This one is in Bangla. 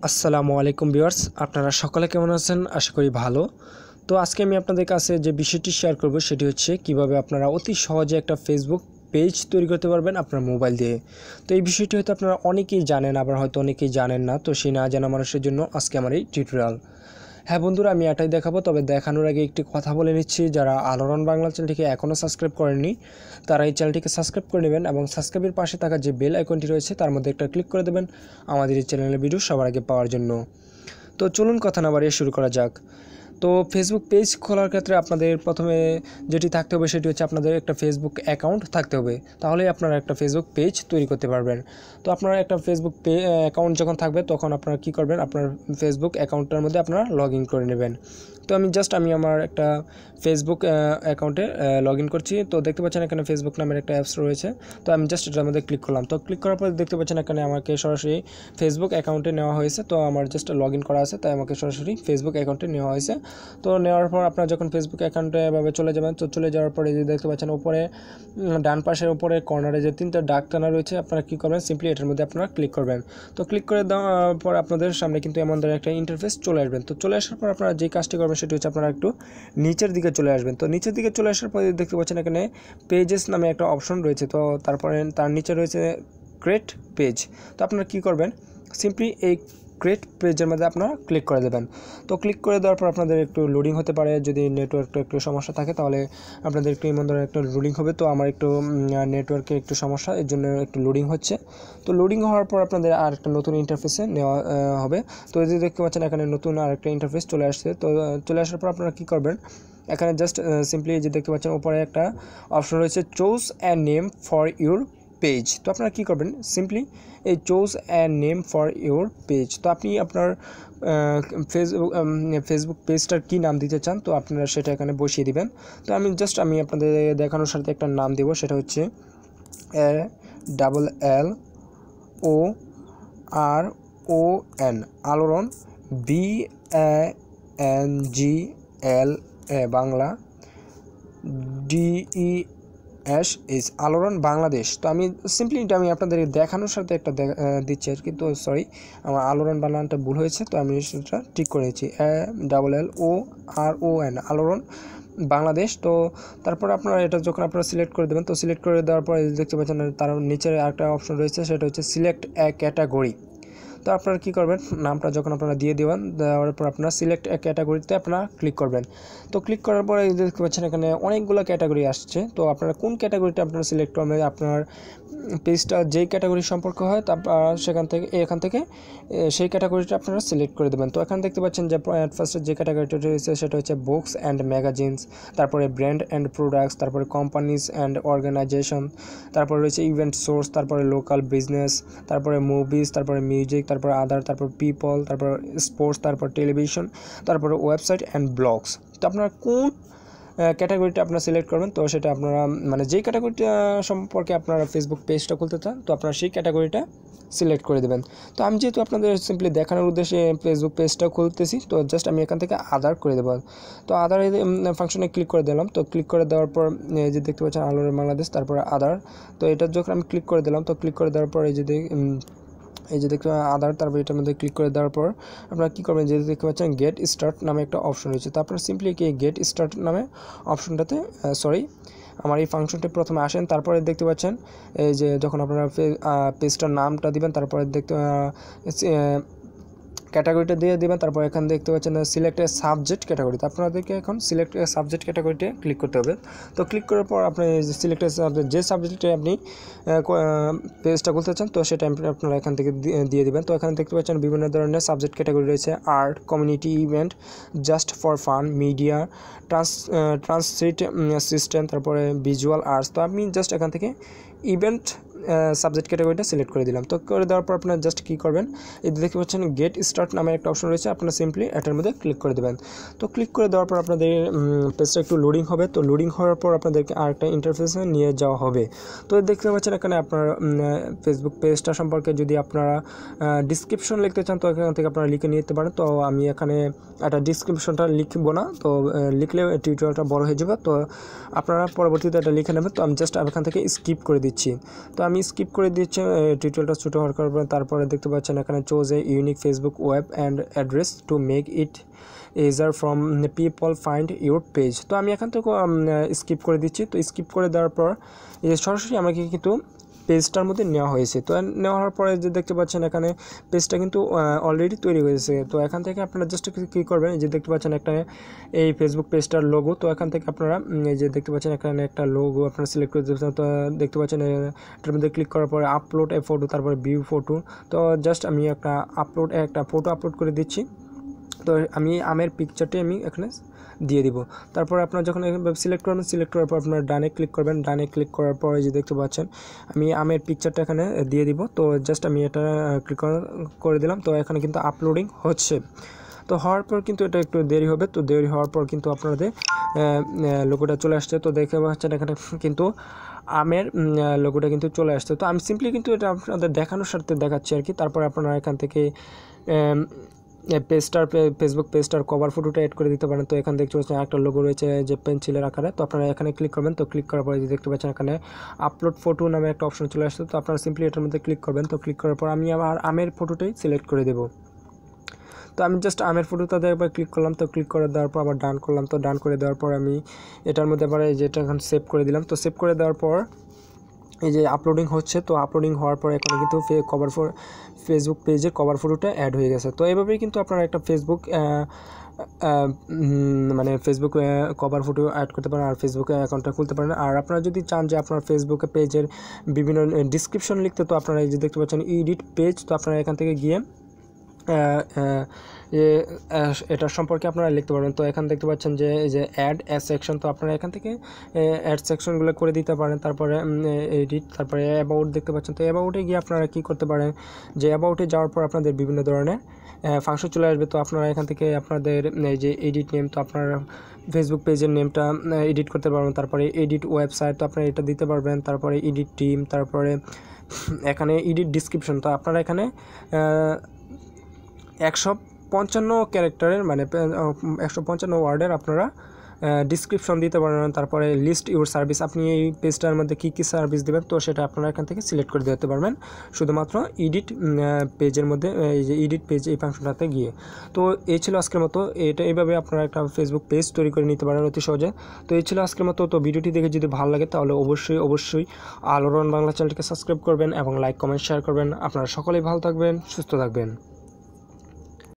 আসসালামু আলাইকুম ভিউয়ার্স, আপনারা সকলে কেমন আছেন? আশা করি ভালো। তো আজকে আমি আপনাদের কাছে যে বিষয়টি শেয়ার করব সেটি হচ্ছে কিভাবে আপনারা অতি সহজে একটা ফেসবুক পেজ তৈরি করতে পারবেন আপনার মোবাইল দিয়ে। তো এই বিষয়টি হয়তো আপনারা অনেকেই জানেন, আবার হয়তো অনেকেই জানেন না। তো সেই না জানা মানুষের জন্য আজকে আমার এই টিউটোরিয়াল। হ্যাঁ বন্ধুরা, আমি এটাই দেখাবো, তবে দেখানোর আগে একটি কথা বলে নিচ্ছি, যারা আলোড়ন বাংলা চ্যানেলটিকে এখনও সাবস্ক্রাইব করেননি তারা এই চ্যানেলটিকে সাবস্ক্রাইব করে নেবেন এবং সাবস্ক্রাইবের পাশে থাকা যে বেল আইকনটি রয়েছে তার মধ্যে একটা ক্লিক করে দেবেন আমাদের এই চ্যানেলের ভিডিও সবার আগে পাওয়ার জন্য। তো চলুন কথা না বাড়িয়ে শুরু করা যাক। তো ফেসবুক পেজ খোলার ক্ষেত্রে আপনাদের প্রথমে যেটি থাকতে হবে সেটি হচ্ছে আপনাদের একটা ফেসবুক অ্যাকাউন্ট থাকতে হবে, তাহলেই আপনারা একটা ফেসবুক পেজ তৈরি করতে পারবেন। তো আপনার একটা ফেসবুক অ্যাকাউন্ট যখন থাকবে তখন আপনারা কী করবেন, আপনার ফেসবুক অ্যাকাউন্টটার মধ্যে আপনারা লগ ইন করে নেবেন। তো আমি আমার একটা ফেসবুক অ্যাকাউন্টে লগ ইন করছি। তো দেখতে পাচ্ছেন এখানে ফেসবুক নামের একটা অ্যাপস রয়েছে। তো আমি জাস্ট এটার মধ্যে ক্লিক করলাম। তো ক্লিক করার পর দেখতে পাচ্ছেন এখানে আমাকে সরাসরি ফেসবুক অ্যাকাউন্টে নেওয়া হয়েছে। তো আমার জাস্ট লগ ইন করা আছে, তাই আমাকে সরাসরি ফেসবুক অ্যাকাউন্টে নেওয়া হয়েছে। তো নেওয়ার পর আপনারা যখন ফেসবুক অ্যাকাউন্টে এভাবে চলে যাবেন, তো চলে যাওয়ার পরে যে দেখতে পাচ্ছেন উপরে ডান পাশের উপরে কর্নারে যে তিনটা ডাক টানা রয়েছে, আপনারা কী করবেন, সিম্পলি এটার মধ্যে আপনারা ক্লিক করবেন। তো ক্লিক করে দেওয়ার পর আপনাদের সামনে কিন্তু এমন ধরনের একটা ইন্টারফেস চলে আসবেন। তো চলে আসার পর আপনারা যে কাজটি করবেন সেটি হচ্ছে আপনারা একটু নিচের দিকে চলে আসবেন। তো নিচের দিকে চলে আসার পরে দেখতে পাচ্ছেন এখানে পেজেস নামে একটা অপশন রয়েছে। তো তারপরে তার নিচে রয়েছে ক্রিয়েট পেজ। তো আপনারা কী করবেন, সিম্পলি এই ক্রিয়েট পেজের মধ্যে আপনারা ক্লিক করে দেবেন। তো ক্লিক করে দেওয়ার পর আপনাদের একটু লোডিং হতে পারে, যদি নেটওয়ার্কটা একটু সমস্যা থাকে তাহলে আপনাদের একটু এমন ধরনের একটা লোডিং হবে। তো আমার একটু নেটওয়ার্কের একটু সমস্যা, এর জন্য একটু লোডিং হচ্ছে। তো লোডিং হওয়ার পর আপনাদের আর একটা নতুন ইন্টারফেসে নেওয়া হবে। তো এই যে দেখতে পাচ্ছেন এখানে নতুন আর একটা ইন্টারফেস চলে আসছে। তো চলে আসার পর আপনারা কী করবেন, এখানে জাস্ট সিম্পলি যে দেখতে পাচ্ছেন উপরে একটা অপশন রয়েছে choose a name for your page. তো আপনারা কী করবেন, সিম্পলি এই choose a name for your page. তো আপনি আপনার ফেসবুক পেজটার কী নাম দিতে চান, তো আপনারা সেটা এখানে বসিয়ে দিবেন। তো আমি আপনাদের দেখানোর সাথে একটা নাম দেব, সেটা হচ্ছে ALLORON আলোড়ন, BANGLA বাংলা, DESH আলোড়ন বাংলাদেশ। তো আমি সিম্পলি এটা আমি আপনাদের দেখানোর সাথে একটা দিচ্ছি আর কি। তো সরি, আমার আলোড়ন বানানটা ভুল হয়েছে, তো আমি সেটা ঠিক করে নিচ্ছি। ALLORON আলোড়ন বাংলাদেশ। তো তারপর আপনারা এটা যখন আপনারা সিলেক্ট করে দেবেন, তো সিলেক্ট করে দেওয়ার পরে দেখতে পাচ্ছেন তার নিচে একটা অপশন রয়েছে, সেটা হচ্ছে সিলেক্ট এ ক্যাটাগরি। তো আপনারা কী করবেন, নামটা যখন আপনারা দিয়ে দেবেন, দেওয়ার পর আপনারা সিলেক্ট ক্যাটাগরিতে আপনারা ক্লিক করবেন। তো ক্লিক করার পরে দেখতে পাচ্ছেন এখানে অনেকগুলো ক্যাটাগরি আসছে। তো আপনারা কোন ক্যাটাগরিটা আপনারা সিলেক্ট করবেন, আপনার পেজটা যেই ক্যাটাগরি সম্পর্ক হয় তারপর এখান থেকে সেই ক্যাটাগরিটা আপনারা সিলেক্ট করে দেবেন। তো এখানে দেখতে পাচ্ছেন যে ফার্স্টে যে ক্যাটাগরিটা রয়েছে সেটা হচ্ছে বুকস অ্যান্ড ম্যাগাজিনস, তারপরে ব্র্যান্ড অ্যান্ড প্রোডাক্টস, তারপরে কোম্পানিজ অ্যান্ড অর্গানাইজেশন, তারপরে রয়েছে ইভেন্ট সোর্স, তারপরে লোকাল বিজনেস, তারপরে মুভিজ, তারপরে মিউজিক, তারপরে আদার, তারপর পিপল, তারপর স্পোর্টস, তারপর টেলিভিশন, তারপরে ওয়েবসাইট অ্যান্ড ব্লগস। তো আপনারা কোন ক্যাটাগরিটা আপনারা সিলেক্ট করবেন, তো সেটা আপনারা মানে যেই ক্যাটাগরিটা সম্পর্কে আপনারা ফেসবুক পেজটা খুলতে চান, তো আপনারা সেই ক্যাটাগরিটা সিলেক্ট করে দেবেন। তো আমি যেহেতু আপনাদের সিম্পলি দেখানোর উদ্দেশ্যে ফেসবুক পেজটা খুলতেছি, তো জাস্ট আমি এখান থেকে আদার করে দেবো। তো আদার ফাংশনে ক্লিক করে দিলাম। তো ক্লিক করে দেওয়ার পর এই যে দেখতে পাচ্ছেন আলোড়ন বাংলাদেশ, তারপরে আদার। তো এটা যখন আমি ক্লিক করে দিলাম, তো ক্লিক করে দেওয়ার পর এই যে দেখতে আদার, তারপর এটার মধ্যে ক্লিক করে দেওয়ার পর আপনারা কী করবেন, যে দেখতে পাচ্ছেন গেট স্টার্ট নামে একটা অপশন রয়েছে। তো আপনারা সিম্পলি কি গেট স্টার্ট নামে অপশনটাতে আমার এই ফাংশনটি প্রথমে আসেন। তারপরে দেখতে পাচ্ছেন এই যে যখন আপনারা পেজটার নামটা দিবেন, তারপরে দেখতে ক্যাটাগরিটা দিয়ে দেবেন। তারপর এখানে দেখতে পাচ্ছেন সিলেক্ট এ সাবজেক্ট ক্যাটাগরি। তো আপনাদেরকে এখন সিলেক্ট এ সাবজেক্ট ক্যাটাগরিতে ক্লিক করতে হবে। তো ক্লিক করার পর আপনি সিলেক্ট এ সাবজেক্ট, যে সাবজেক্টে আপনি পেজটা খুলতে চান, তো সেটা আপনারা এখান থেকে দিয়ে দেবেন। তো এখানে দেখতে পাচ্ছেন বিভিন্ন ধরনের সাবজেক্ট ক্যাটাগরি রয়েছে, art, community, event, just for fun, media, translate system, তারপরে ভিজুয়াল আর্টস। তো আমি জাস্ট এখান থেকে ইভেন্ট সাবজেক্ট ক্যাটাগরিটা সিলেক্ট করে দিলাম। তো করে দেওয়ার পর আপনারা জাস্ট কী করবেন, এই দেখতে পাচ্ছেন গেট স্টার্ট নামের একটা অপশন রয়েছে, আপনারা সিম্পলি এটার মধ্যে ক্লিক করে দেবেন। তো ক্লিক করে দেওয়ার পর আপনাদের পেজটা একটু লোডিং হবে। তো লোডিং হওয়ার পর আপনাদেরকে আরেকটা ইন্টারফেসে নিয়ে যাওয়া হবে। তো দেখতে পাচ্ছেন এখানে আপনার ফেসবুক পেজটা সম্পর্কে যদি আপনারা ডিসক্রিপশন লিখতে চান, তো এখান থেকে আপনারা লিখে নিতে পারেন। তো আমি এখানে একটা ডিসক্রিপশনটা লিখবো না, তো লিখলে টিউটোরিয়ালটা বড় হয়ে যাবে। তো আপনারা পরবর্তীতে এটা লিখে নেবেন। তো আমি জাস্ট এখান থেকে স্কিপ করে দিচ্ছি। তো আমি আমি স্কিপ করে দিচ্ছি টিউটোরিয়ালটা ছোটো হওয়ার কারণে। তারপরে দেখতে পাচ্ছেন এখানে choose a unique Facebook web and address to make it easier from people find your page. তো আমি এখান থেকে স্কিপ করে দিচ্ছি। তো স্কিপ করে দেওয়ার পর সরাসরি আমাকে কিন্তু পেজটার মধ্যে নেওয়া হয়েছে। তো নেওয়ার পরে যে দেখতে পাচ্ছেন এখানে পেজটা কিন্তু অলরেডি তৈরি হয়েছে। তো এখান থেকে আপনারা জাস্ট কী করবেন, এই যে দেখতে পাচ্ছেন একটা এই ফেসবুক পেজটার লোগো। তো এখান থেকে আপনারা এই যে দেখতে পাচ্ছেন এখানে একটা লোগো আপনারা সিলেক্ট করে দিচ্ছেন। তো দেখতে পাচ্ছেন এটার মধ্যে ক্লিক করার পরে আপলোড এ ফটো, তারপরে ভিউ ফটো। তো জাস্ট আমি একটা ফটো আপলোড করে দিচ্ছি। তো আমি আমের পিকচারটি আমি এখানে দিয়ে দিব। তারপর আপনারা যখন সিলেক্ট করবেন, সিলেক্ট করার পর আপনারা ডানে ক্লিক করবেন। ডানে ক্লিক করার পরে যে দেখতে পাচ্ছেন আমি আমের পিকচারটা এখানে দিয়ে দিব। তো জাস্ট আমি এটা ক্লিক করে দিলাম। তো এখানে কিন্তু আপলোডিং হচ্ছে। তো হওয়ার পর কিন্তু এটা একটু দেরি হবে। তো দেরি হওয়ার পর কিন্তু আপনাদের লোগোটা চলে আসছে। তো দেখতে পাচ্ছেন এখানে কিন্তু আমের লোগোটা কিন্তু চলে আসছে। তো আমি সিম্পলি কিন্তু এটা আপনাদের দেখানোর স্বার্থে দেখাচ্ছি আর কি। তারপর আপনারা এখান থেকে ফেসবুক পেজটার কভার ফটোটা অ্যাড করে দিতে পারেন। তো এখানে দেখতে পাচ্ছেন একটা লোগো রয়েছে যে পেন্সিলের আকারে। তো আপনারা এখানে ক্লিক করবেন। তো ক্লিক করার পরে যে দেখতে পাচ্ছেন এখানে আপলোড ফটো নামে একটা অপশন চলে আসছে। তো আপনারা সিম্পলি এটার মধ্যে ক্লিক করবেন। তো ক্লিক করার পর আমি আবার আমের ফটোটাই সিলেক্ট করে দেবো। তো আমি জাস্ট আমের ফটোটাতে একবার ক্লিক করলাম। তো ক্লিক করে দেওয়ার পর আবার ডান করলাম। তো ডান করে দেওয়ার পর আমি এটার মধ্যে আবার এই যেটা এখন সেভ করে দিলাম। তো সেভ করে দেওয়ার পর এই যে আপলোডিং হচ্ছে। তো আপলোডিং হওয়ার পর এখানে কিন্তু ফেসবুক পেজের কভার ফটোটা অ্যাড হয়ে গেছে। তো এইভাবেই কিন্তু আপনারা একটা Facebook Facebook cover photo add করতে পারেন আর ফেসবুকে অ্যাকাউন্টটা খুলতে পারেন। আর আপনারা যদি চান যে আপনার ফেসবুকে পেজের বিভিন্ন ডিসক্রিপশন লিখতে, তো আপনারা এই যে দেখতে পাচ্ছেন এডিট পেজ। তো আপনারা এখান থেকে গিয়ে এটার সম্পর্কে আপনারা লিখতে পারবেন। তো এখানে দেখতে পাচ্ছেন যে এই যে অ্যাড সেকশন। তো আপনারা এখান থেকে অ্যাড সেকশনগুলো করে দিতে পারেন। তারপরে এডিট, তারপরে অ্যাবাউট দেখতে পাচ্ছেন। তো অ্যাবাউটে গিয়ে আপনারা কী করতে পারেন, যে অ্যাবাউটে যাওয়ার পর আপনাদের বিভিন্ন ধরনের ফাংশন চলে আসবে। তো আপনারা এখান থেকে আপনাদের এই যে এডিট নেম, তো আপনার ফেসবুক পেজের নেমটা এডিট করতে পারবেন। তারপরে এডিট ওয়েবসাইট, তো আপনারা এটা দিতে পারবেন। তারপরে এডিট টিম, তারপরে এখানে এডিট ডিসক্রিপশন। তো আপনারা এখানে 155 ক্যারেক্টারের 155 ওয়ার্ডের আপনারা ডিসক্রিপশন দিতে পারেন। তারপরে লিস্ট ইউর সার্ভিস, আপনি এই পেজটার মধ্যে কী কী সার্ভিস দেবেন তো সেটা আপনারা এখান থেকে সিলেক্ট করে দিতে পারবেন শুধুমাত্র এডিট পেজের মধ্যে, এই যে এডিট পেজ এই ফাংশনটাতে গিয়ে। তো এই ছিল আজকের মতো। এইভাবে আপনারা একটা ফেসবুক পেজ তৈরি করে নিতে পারেন অতি সহজে। তো এই ছিল আজকের মতো। তো ভিডিওটি দেখে যদি ভালো লাগে তাহলে অবশ্যই আলোড়ন বাংলা চ্যানেলটিকে সাবস্ক্রাইব করবেন এবং লাইক কমেন্ট শেয়ার করবেন। আপনারা সকলেই ভালো থাকবেন, সুস্থ থাকবেন।